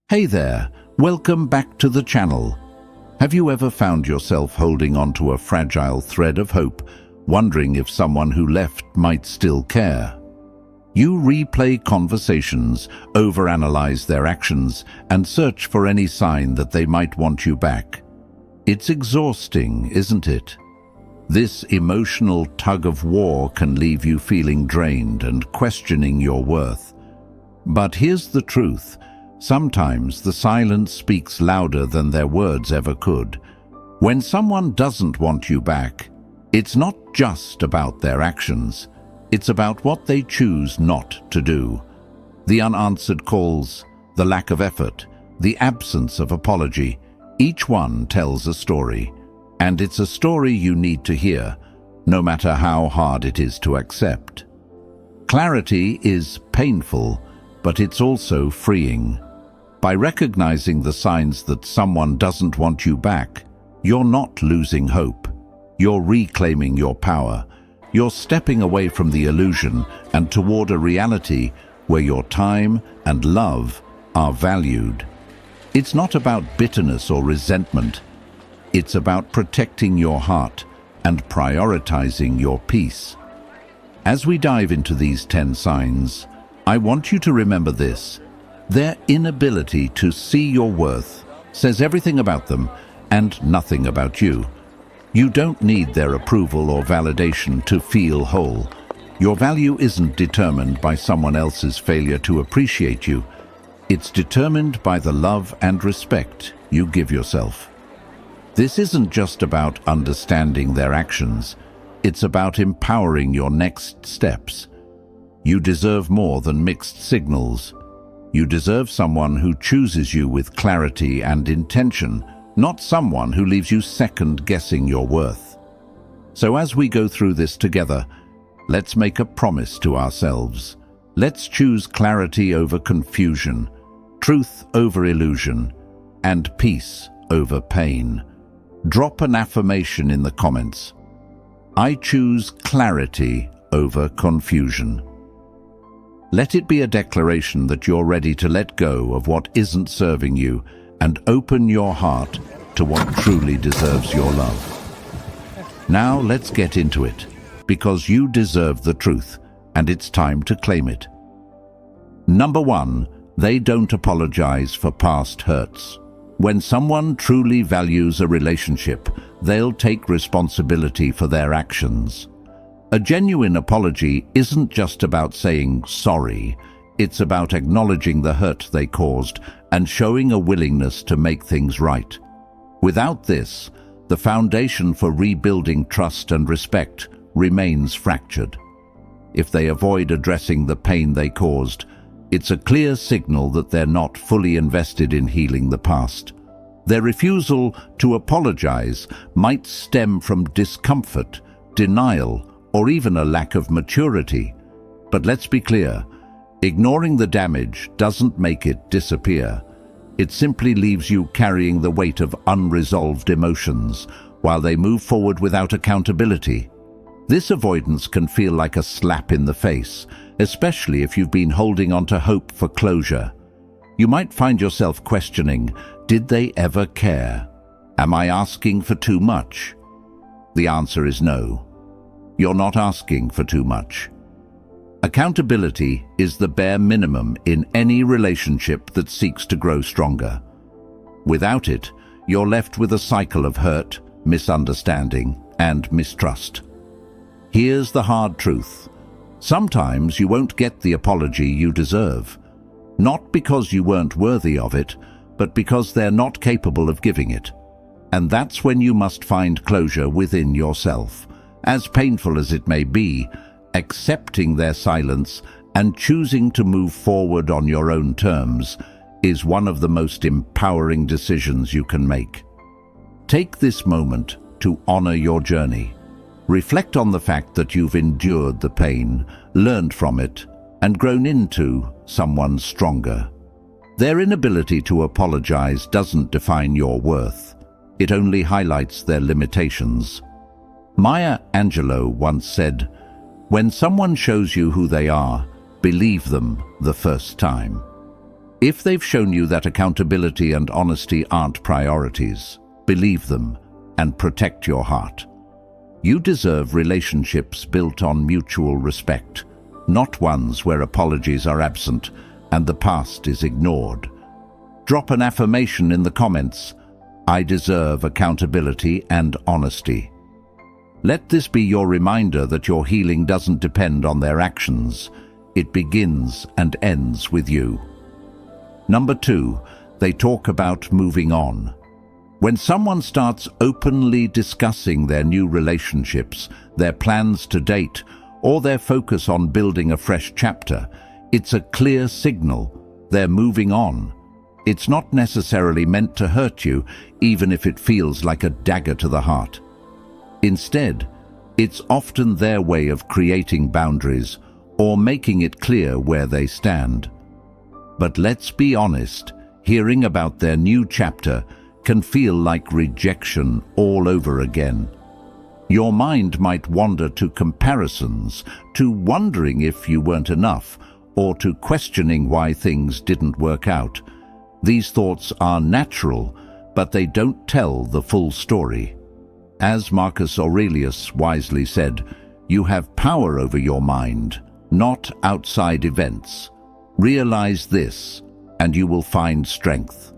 Hey there, welcome back to the channel. Have you ever found yourself holding onto a fragile thread of hope, wondering if someone who left might still care? You replay conversations, overanalyze their actions, and search for any sign that they might want you back. It's exhausting, isn't it? This emotional tug-of-war can leave you feeling drained and questioning your worth. But here's the truth. Sometimes the silence speaks louder than their words ever could. When someone doesn't want you back, it's not just about their actions. It's about what they choose not to do. The unanswered calls, the lack of effort, the absence of apology. Each one tells a story. And it's a story you need to hear, no matter how hard it is to accept. Clarity is painful, but it's also freeing. By recognizing the signs that someone doesn't want you back, you're not losing hope. You're reclaiming your power. You're stepping away from the illusion and toward a reality where your time and love are valued. It's not about bitterness or resentment. It's about protecting your heart and prioritizing your peace. As we dive into these 10 signs, I want you to remember this. Their inability to see your worth says everything about them and nothing about you. You don't need their approval or validation to feel whole. Your value isn't determined by someone else's failure to appreciate you. It's determined by the love and respect you give yourself. This isn't just about understanding their actions. It's about empowering your next steps. You deserve more than mixed signals. You deserve someone who chooses you with clarity and intention, not someone who leaves you second-guessing your worth. So as we go through this together, let's make a promise to ourselves. Let's choose clarity over confusion, truth over illusion, and peace over pain. Drop an affirmation in the comments. I choose clarity over confusion. Let it be a declaration that you're ready to let go of what isn't serving you and open your heart to what truly deserves your love. Now let's get into it, because you deserve the truth, and it's time to claim it. Number 1, they don't apologize for past hurts. When someone truly values a relationship, they'll take responsibility for their actions. A genuine apology isn't just about saying sorry. It's about acknowledging the hurt they caused and showing a willingness to make things right. Without this, the foundation for rebuilding trust and respect remains fractured. If they avoid addressing the pain they caused, it's a clear signal that they're not fully invested in healing the past. Their refusal to apologize might stem from discomfort, denial, or even a lack of maturity. But let's be clear, ignoring the damage doesn't make it disappear. It simply leaves you carrying the weight of unresolved emotions while they move forward without accountability. This avoidance can feel like a slap in the face, especially if you've been holding on to hope for closure. You might find yourself questioning, did they ever care? Am I asking for too much? The answer is no. You're not asking for too much. Accountability is the bare minimum in any relationship that seeks to grow stronger. Without it, you're left with a cycle of hurt, misunderstanding, and mistrust. Here's the hard truth. Sometimes you won't get the apology you deserve. Not because you weren't worthy of it, but because they're not capable of giving it. And that's when you must find closure within yourself. As painful as it may be, accepting their silence and choosing to move forward on your own terms is one of the most empowering decisions you can make. Take this moment to honor your journey. Reflect on the fact that you've endured the pain, learned from it, and grown into someone stronger. Their inability to apologize doesn't define your worth. It only highlights their limitations. Maya Angelou once said, "When someone shows you who they are, believe them the first time." If they've shown you that accountability and honesty aren't priorities, believe them and protect your heart. You deserve relationships built on mutual respect, not ones where apologies are absent and the past is ignored. Drop an affirmation in the comments. I deserve accountability and honesty. Let this be your reminder that your healing doesn't depend on their actions. It begins and ends with you. Number 2, they talk about moving on. When someone starts openly discussing their new relationships, their plans to date, or their focus on building a fresh chapter, it's a clear signal they're moving on. It's not necessarily meant to hurt you, even if it feels like a dagger to the heart. Instead, it's often their way of creating boundaries or making it clear where they stand. But let's be honest, hearing about their new chapter can feel like rejection all over again. Your mind might wander to comparisons, to wondering if you weren't enough, or to questioning why things didn't work out. These thoughts are natural, but they don't tell the full story. As Marcus Aurelius wisely said, you have power over your mind, not outside events. Realize this, and you will find strength.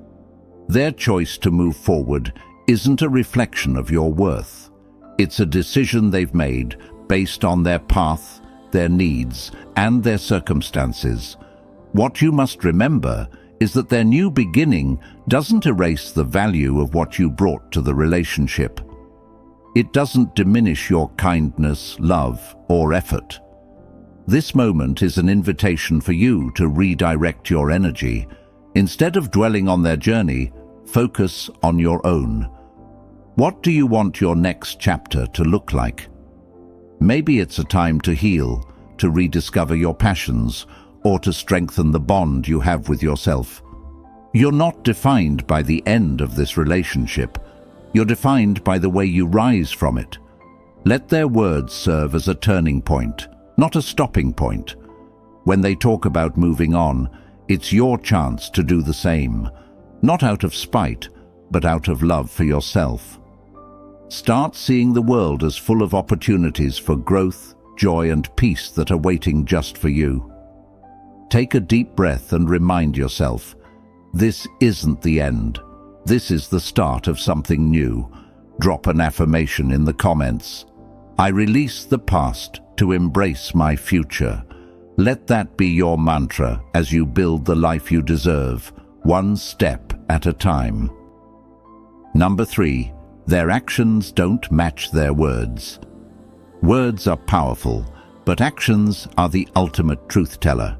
Their choice to move forward isn't a reflection of your worth. It's a decision they've made based on their path, their needs, and their circumstances. What you must remember is that their new beginning doesn't erase the value of what you brought to the relationship. It doesn't diminish your kindness, love, or effort. This moment is an invitation for you to redirect your energy. Instead of dwelling on their journey, focus on your own. What do you want your next chapter to look like? Maybe it's a time to heal, to rediscover your passions, or to strengthen the bond you have with yourself. You're not defined by the end of this relationship. You're defined by the way you rise from it. Let their words serve as a turning point, not a stopping point. When they talk about moving on, it's your chance to do the same, not out of spite, but out of love for yourself. Start seeing the world as full of opportunities for growth, joy, and peace that are waiting just for you. Take a deep breath and remind yourself, this isn't the end. This is the start of something new. Drop an affirmation in the comments. I release the past to embrace my future. Let that be your mantra as you build the life you deserve, one step at a time. Number 3, their actions don't match their words. Words are powerful, but actions are the ultimate truth teller.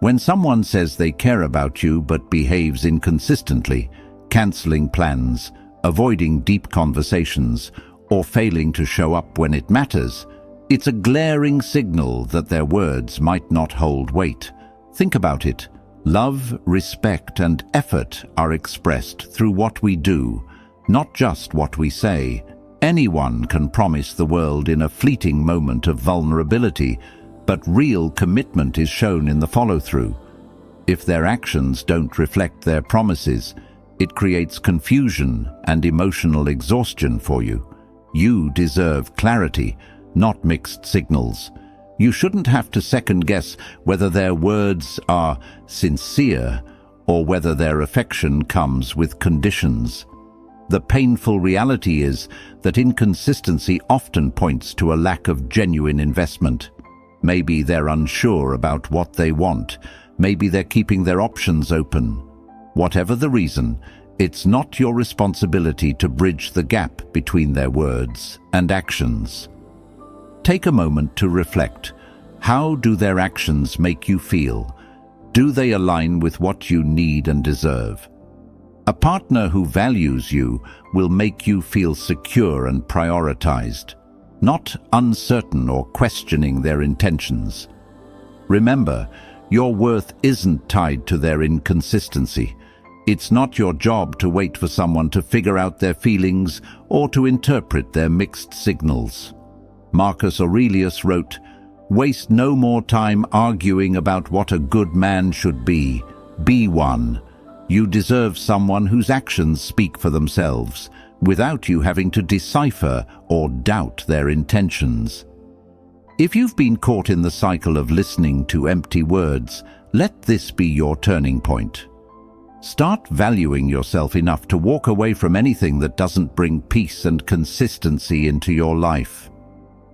When someone says they care about you but behaves inconsistently, canceling plans, avoiding deep conversations, or failing to show up when it matters, it's a glaring signal that their words might not hold weight. Think about it. Love, respect, and effort are expressed through what we do, not just what we say. Anyone can promise the world in a fleeting moment of vulnerability, but real commitment is shown in the follow-through. If their actions don't reflect their promises, it creates confusion and emotional exhaustion for you. You deserve clarity, not mixed signals. You shouldn't have to second-guess whether their words are sincere or whether their affection comes with conditions. The painful reality is that inconsistency often points to a lack of genuine investment. Maybe they're unsure about what they want. Maybe they're keeping their options open. Whatever the reason, it's not your responsibility to bridge the gap between their words and actions. Take a moment to reflect. How do their actions make you feel? Do they align with what you need and deserve? A partner who values you will make you feel secure and prioritized, not uncertain or questioning their intentions. Remember, your worth isn't tied to their inconsistency. It's not your job to wait for someone to figure out their feelings or to interpret their mixed signals. Marcus Aurelius wrote, "Waste no more time arguing about what a good man should be. Be one. You deserve someone whose actions speak for themselves, without you having to decipher or doubt their intentions. If you've been caught in the cycle of listening to empty words, let this be your turning point. Start valuing yourself enough to walk away from anything that doesn't bring peace and consistency into your life.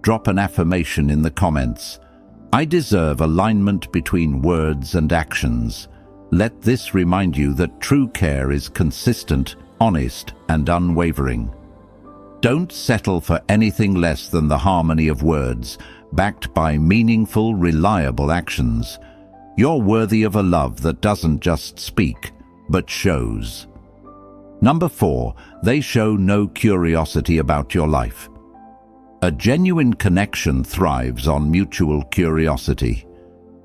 Drop an affirmation in the comments. I deserve alignment between words and actions. Let this remind you that true care is consistent, honest, and unwavering. Don't settle for anything less than the harmony of words, backed by meaningful, reliable actions. You're worthy of a love that doesn't just speak, but shows. Number 4, they show no curiosity about your life. A genuine connection thrives on mutual curiosity.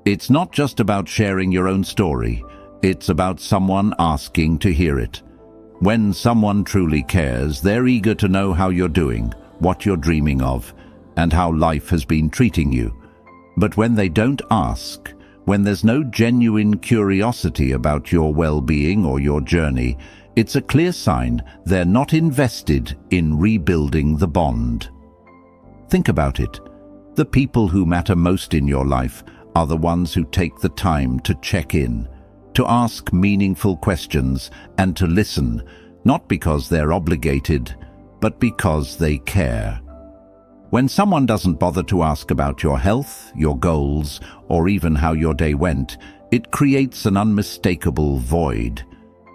It's not just about sharing your own story, it's about someone asking to hear it. When someone truly cares, they're eager to know how you're doing, what you're dreaming of, and how life has been treating you. But when they don't ask, when there's no genuine curiosity about your well-being or your journey, it's a clear sign they're not invested in rebuilding the bond. Think about it. The people who matter most in your life are the ones who take the time to check in, to ask meaningful questions, and to listen, not because they're obligated, but because they care. When someone doesn't bother to ask about your health, your goals, or even how your day went, it creates an unmistakable void.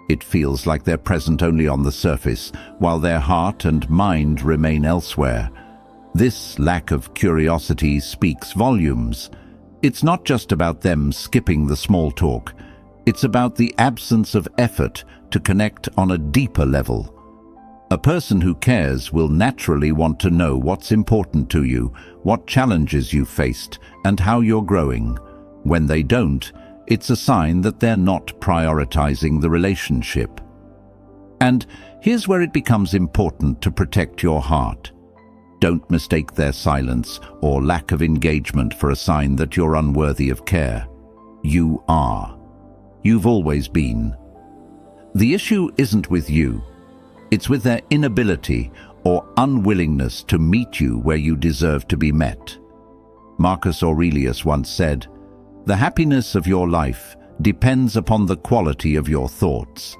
It feels like they're present only on the surface, while their heart and mind remain elsewhere. This lack of curiosity speaks volumes. It's not just about them skipping the small talk. It's about the absence of effort to connect on a deeper level. A person who cares will naturally want to know what's important to you, what challenges you've faced, and how you're growing. When they don't, it's a sign that they're not prioritizing the relationship. And here's where it becomes important to protect your heart. Don't mistake their silence or lack of engagement for a sign that you're unworthy of care. You are. You've always been. The issue isn't with you. It's with their inability or unwillingness to meet you where you deserve to be met. Marcus Aurelius once said, "The happiness of your life depends upon the quality of your thoughts."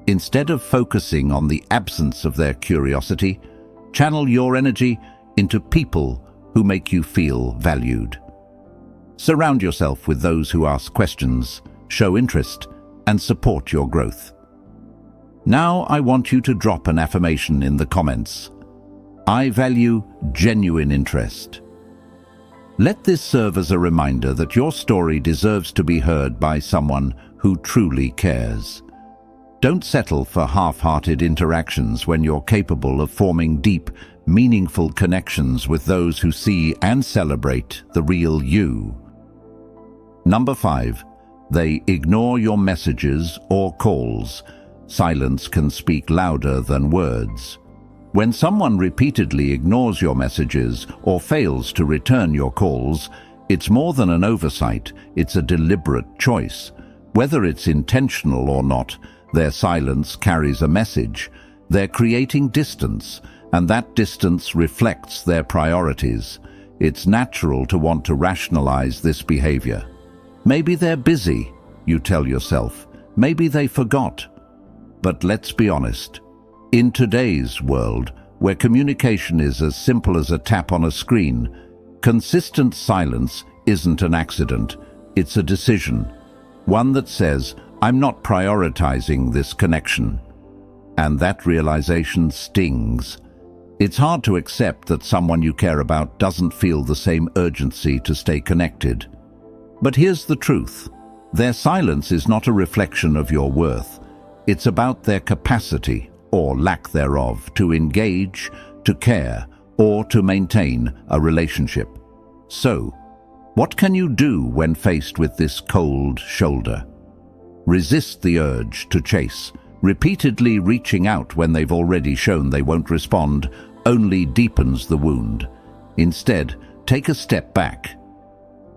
Instead of focusing on the absence of their curiosity, channel your energy into people who make you feel valued. Surround yourself with those who ask questions, show interest, and support your growth. Now I want you to drop an affirmation in the comments. I value genuine interest. Let this serve as a reminder that your story deserves to be heard by someone who truly cares. Don't settle for half-hearted interactions when you're capable of forming deep, meaningful connections with those who see and celebrate the real you. Number 5, they ignore your messages or calls. Silence can speak louder than words. When someone repeatedly ignores your messages or fails to return your calls, it's more than an oversight, it's a deliberate choice. Whether it's intentional or not, their silence carries a message. They're creating distance, and that distance reflects their priorities. It's natural to want to rationalize this behavior. Maybe they're busy, you tell yourself. Maybe they forgot. But let's be honest. In today's world, where communication is as simple as a tap on a screen, consistent silence isn't an accident, it's a decision. One that says, I'm not prioritizing this connection. And that realization stings. It's hard to accept that someone you care about doesn't feel the same urgency to stay connected. But here's the truth. Their silence is not a reflection of your worth. It's about their capacity, or lack thereof, to engage, to care, or to maintain a relationship. So, what can you do when faced with this cold shoulder? Resist the urge to chase. Repeatedly reaching out when they've already shown they won't respond only deepens the wound. Instead, take a step back.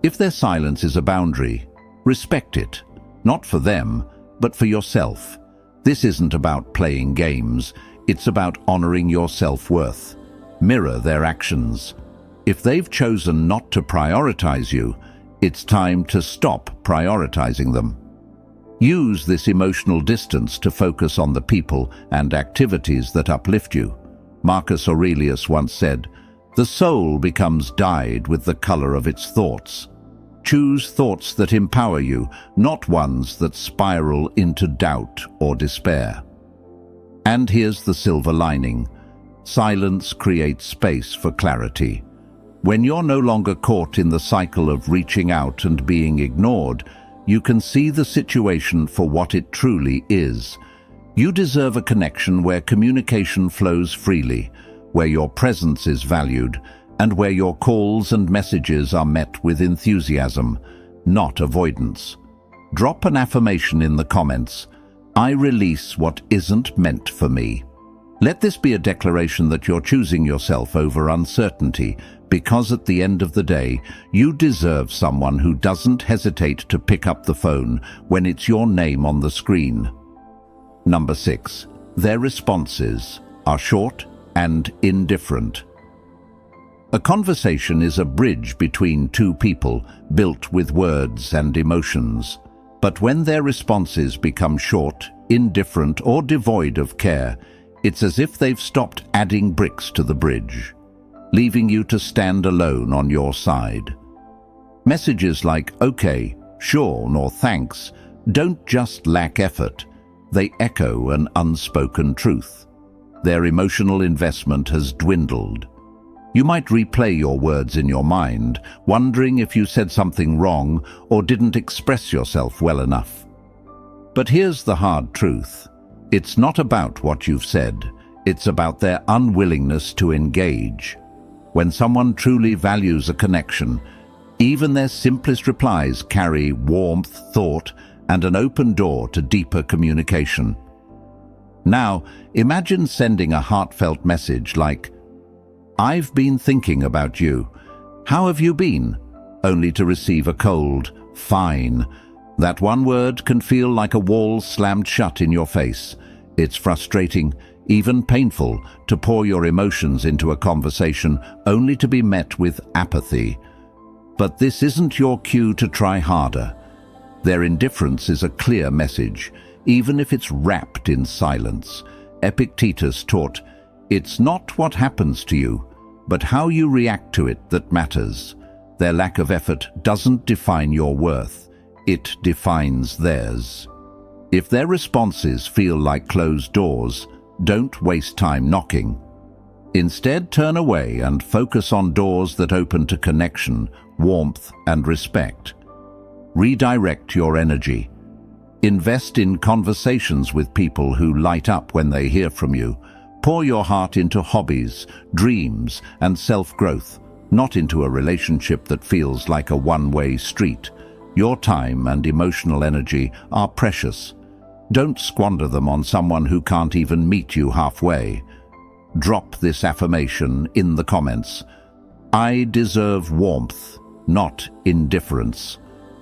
If their silence is a boundary, respect it. Not for them, but for yourself. This isn't about playing games, it's about honoring your self-worth. Mirror their actions. If they've chosen not to prioritize you, it's time to stop prioritizing them. Use this emotional distance to focus on the people and activities that uplift you. Marcus Aurelius once said, "The soul becomes dyed with the color of its thoughts." Choose thoughts that empower you, not ones that spiral into doubt or despair. And here's the silver lining. Silence creates space for clarity. When you're no longer caught in the cycle of reaching out and being ignored, you can see the situation for what it truly is. You deserve a connection where communication flows freely, where your presence is valued, and where your calls and messages are met with enthusiasm, not avoidance. Drop an affirmation in the comments. I release what isn't meant for me. Let this be a declaration that you're choosing yourself over uncertainty, because at the end of the day, you deserve someone who doesn't hesitate to pick up the phone when it's your name on the screen. Number 6. Their responses are short and indifferent. A conversation is a bridge between two people built with words and emotions. But when their responses become short, indifferent, or devoid of care, it's as if they've stopped adding bricks to the bridge, leaving you to stand alone on your side. Messages like "okay," "sure," nor "thanks" don't just lack effort, they echo an unspoken truth. Their emotional investment has dwindled. You might replay your words in your mind, wondering if you said something wrong or didn't express yourself well enough. But here's the hard truth. It's not about what you've said, it's about their unwillingness to engage. When someone truly values a connection, even their simplest replies carry warmth, thought, and an open door to deeper communication. Now, imagine sending a heartfelt message like, "I've been thinking about you. How have you been?" only to receive a cold, "fine." That one word can feel like a wall slammed shut in your face. It's frustrating, even painful, to pour your emotions into a conversation only to be met with apathy. But this isn't your cue to try harder. Their indifference is a clear message, even if it's wrapped in silence. Epictetus taught, "It's not what happens to you, but how you react to it that matters." Their lack of effort doesn't define your worth, it defines theirs. If their responses feel like closed doors, don't waste time knocking. Instead, turn away and focus on doors that open to connection, warmth, and respect. Redirect your energy. Invest in conversations with people who light up when they hear from you. Pour your heart into hobbies, dreams, and self-growth, not into a relationship that feels like a one-way street. Your time and emotional energy are precious. Don't squander them on someone who can't even meet you halfway. Drop this affirmation in the comments. I deserve warmth, not indifference.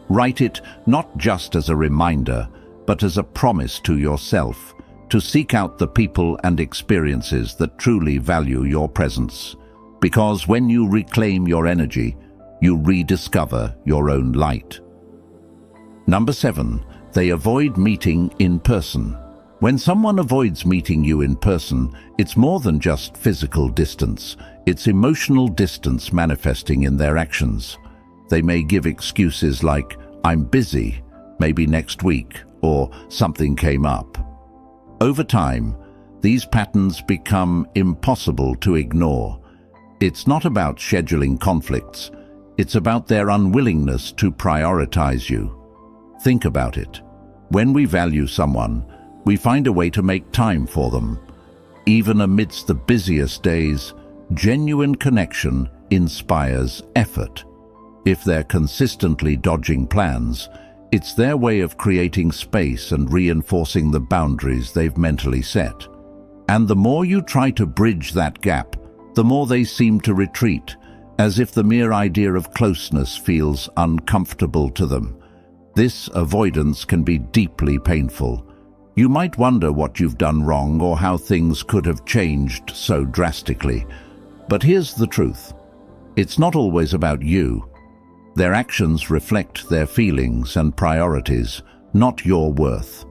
Write it not just as a reminder, but as a promise to yourself to seek out the people and experiences that truly value your presence. Because when you reclaim your energy, you rediscover your own light. Number 7. They avoid meeting in person. When someone avoids meeting you in person, it's more than just physical distance. It's emotional distance manifesting in their actions. They may give excuses like, "I'm busy, maybe next week," or "something came up." Over time, these patterns become impossible to ignore. It's not about scheduling conflicts, it's about their unwillingness to prioritize you. Think about it. When we value someone, we find a way to make time for them. Even amidst the busiest days, genuine connection inspires effort. If they're consistently dodging plans, it's their way of creating space and reinforcing the boundaries they've mentally set. And the more you try to bridge that gap, the more they seem to retreat, as if the mere idea of closeness feels uncomfortable to them. This avoidance can be deeply painful. You might wonder what you've done wrong or how things could have changed so drastically. But here's the truth. It's not always about you. Their actions reflect their feelings and priorities, not your worth.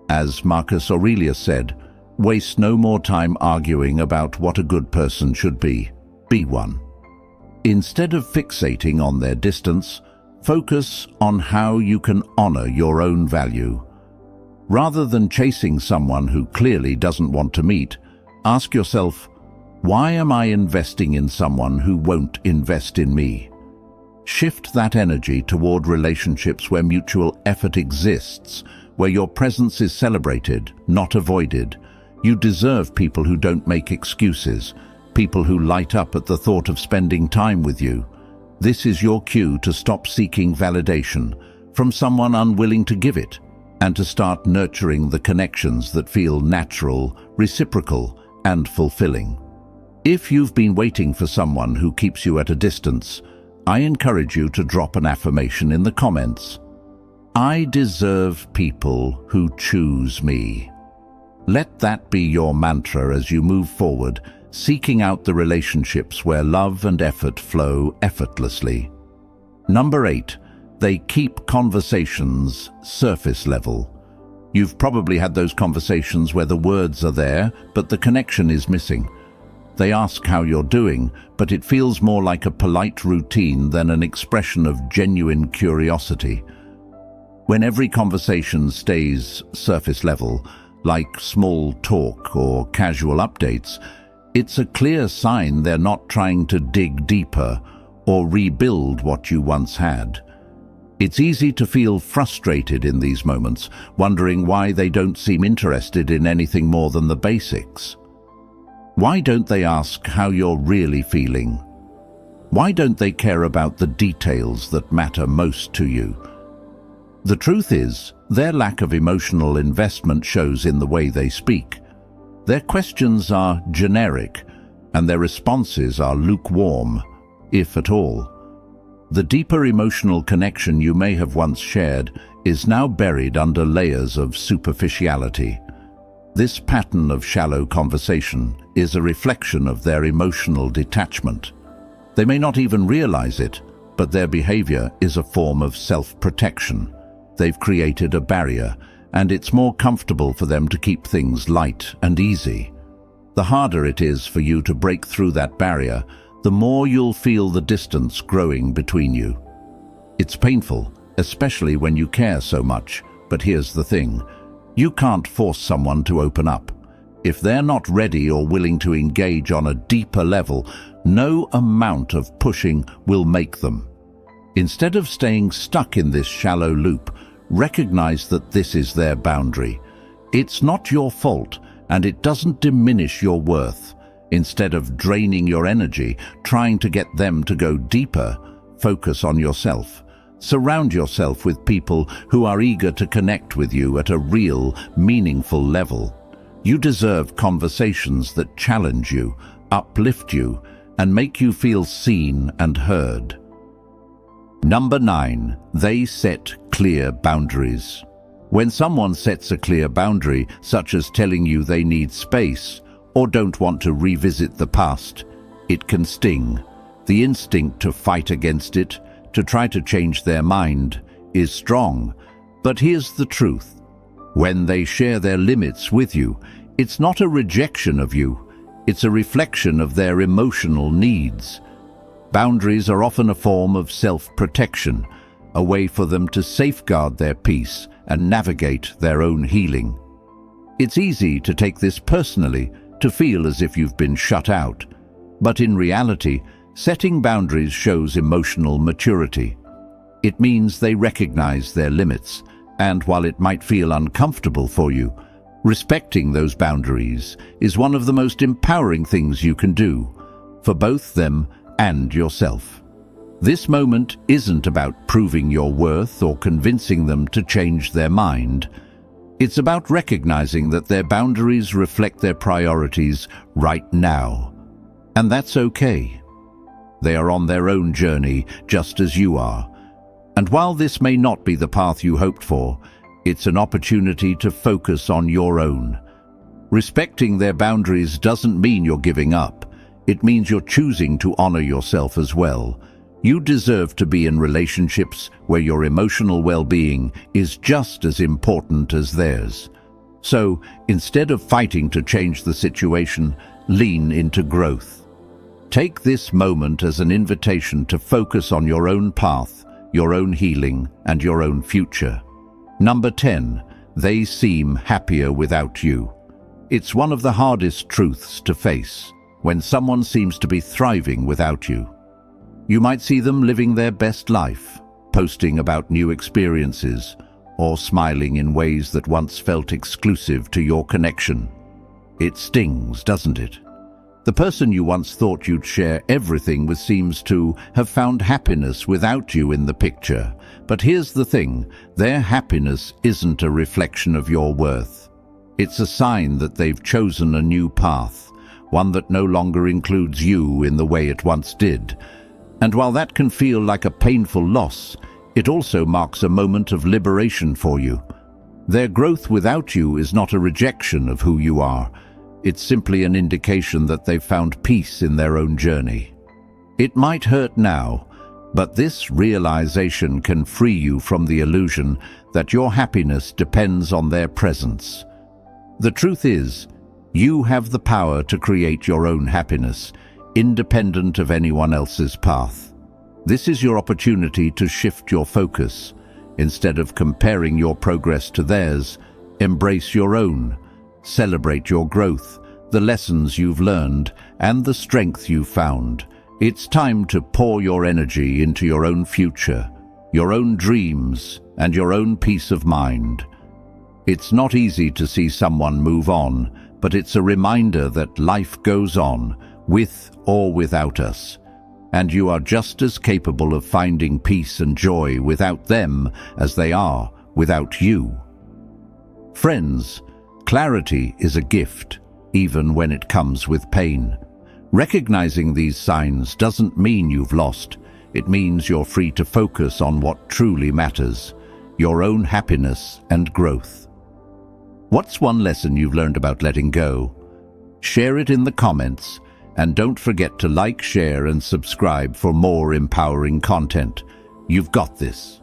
As Marcus Aurelius said, waste no more time arguing about what a good person should be. Be one. Instead of fixating on their distance, focus on how you can honor your own value. Rather than chasing someone who clearly doesn't want to meet, ask yourself, why am I investing in someone who won't invest in me? Shift that energy toward relationships where mutual effort exists, where your presence is celebrated, not avoided. You deserve people who don't make excuses, people who light up at the thought of spending time with you. This is your cue to stop seeking validation from someone unwilling to give it, and to start nurturing the connections that feel natural, reciprocal, and fulfilling. If you've been waiting for someone who keeps you at a distance, I encourage you to drop an affirmation in the comments. I deserve people who choose me. Let that be your mantra as you move forward, seeking out the relationships where love and effort flow effortlessly. Number 8, they keep conversations surface level. You've probably had those conversations where the words are there, but the connection is missing. They ask how you're doing, but it feels more like a polite routine than an expression of genuine curiosity. When every conversation stays surface level, like small talk or casual updates, it's a clear sign they're not trying to dig deeper or rebuild what you once had. It's easy to feel frustrated in these moments, wondering why they don't seem interested in anything more than the basics. Why don't they ask how you're really feeling? Why don't they care about the details that matter most to you? The truth is, their lack of emotional investment shows in the way they speak. Their questions are generic, and their responses are lukewarm, if at all. The deeper emotional connection you may have once shared is now buried under layers of superficiality. This pattern of shallow conversation is a reflection of their emotional detachment. They may not even realize it, but their behavior is a form of self-protection. They've created a barrier, and it's more comfortable for them to keep things light and easy. The harder it is for you to break through that barrier, the more you'll feel the distance growing between you. It's painful, especially when you care so much, but here's the thing. You can't force someone to open up. If they're not ready or willing to engage on a deeper level, no amount of pushing will make them. Instead of staying stuck in this shallow loop, recognize that this is their boundary. It's not your fault, and it doesn't diminish your worth. Instead of draining your energy, trying to get them to go deeper, focus on yourself. Surround yourself with people who are eager to connect with you at a real, meaningful level. You deserve conversations that challenge you, uplift you, and make you feel seen and heard. Number 9, they set clear boundaries. When someone sets a clear boundary, such as telling you they need space or don't want to revisit the past, it can sting. The instinct to fight against it, to try to change their mind, is strong. But here's the truth. When they share their limits with you, it's not a rejection of you, it's a reflection of their emotional needs. Boundaries are often a form of self-protection, a way for them to safeguard their peace and navigate their own healing. It's easy to take this personally, to feel as if you've been shut out. But in reality, setting boundaries shows emotional maturity. It means they recognize their limits, and while it might feel uncomfortable for you, respecting those boundaries is one of the most empowering things you can do, for both them and yourself. This moment isn't about proving your worth or convincing them to change their mind. It's about recognizing that their boundaries reflect their priorities right now. And that's okay. They are on their own journey, just as you are. And while this may not be the path you hoped for, it's an opportunity to focus on your own. Respecting their boundaries doesn't mean you're giving up. It means you're choosing to honor yourself as well. You deserve to be in relationships where your emotional well-being is just as important as theirs. So, instead of fighting to change the situation, lean into growth. Take this moment as an invitation to focus on your own path, your own healing, and your own future. Number 10. They seem happier without you. It's one of the hardest truths to face, when someone seems to be thriving without you. You might see them living their best life, posting about new experiences, or smiling in ways that once felt exclusive to your connection. It stings, doesn't it? The person you once thought you'd share everything with seems to have found happiness without you in the picture. But here's the thing, their happiness isn't a reflection of your worth. It's a sign that they've chosen a new path, one that no longer includes you in the way it once did. And while that can feel like a painful loss, it also marks a moment of liberation for you. Their growth without you is not a rejection of who you are. It's simply an indication that they've found peace in their own journey. It might hurt now, but this realization can free you from the illusion that your happiness depends on their presence. The truth is, you have the power to create your own happiness, independent of anyone else's path. This is your opportunity to shift your focus. Instead of comparing your progress to theirs, embrace your own. Celebrate your growth, the lessons you've learned, and the strength you've found. It's time to pour your energy into your own future, your own dreams, and your own peace of mind. It's not easy to see someone move on, but it's a reminder that life goes on, with or without us. And you are just as capable of finding peace and joy without them as they are without you. Friends, clarity is a gift, even when it comes with pain. Recognizing these signs doesn't mean you've lost. It means you're free to focus on what truly matters, your own happiness and growth. What's one lesson you've learned about letting go? Share it in the comments, and don't forget to like, share, and subscribe for more empowering content. You've got this.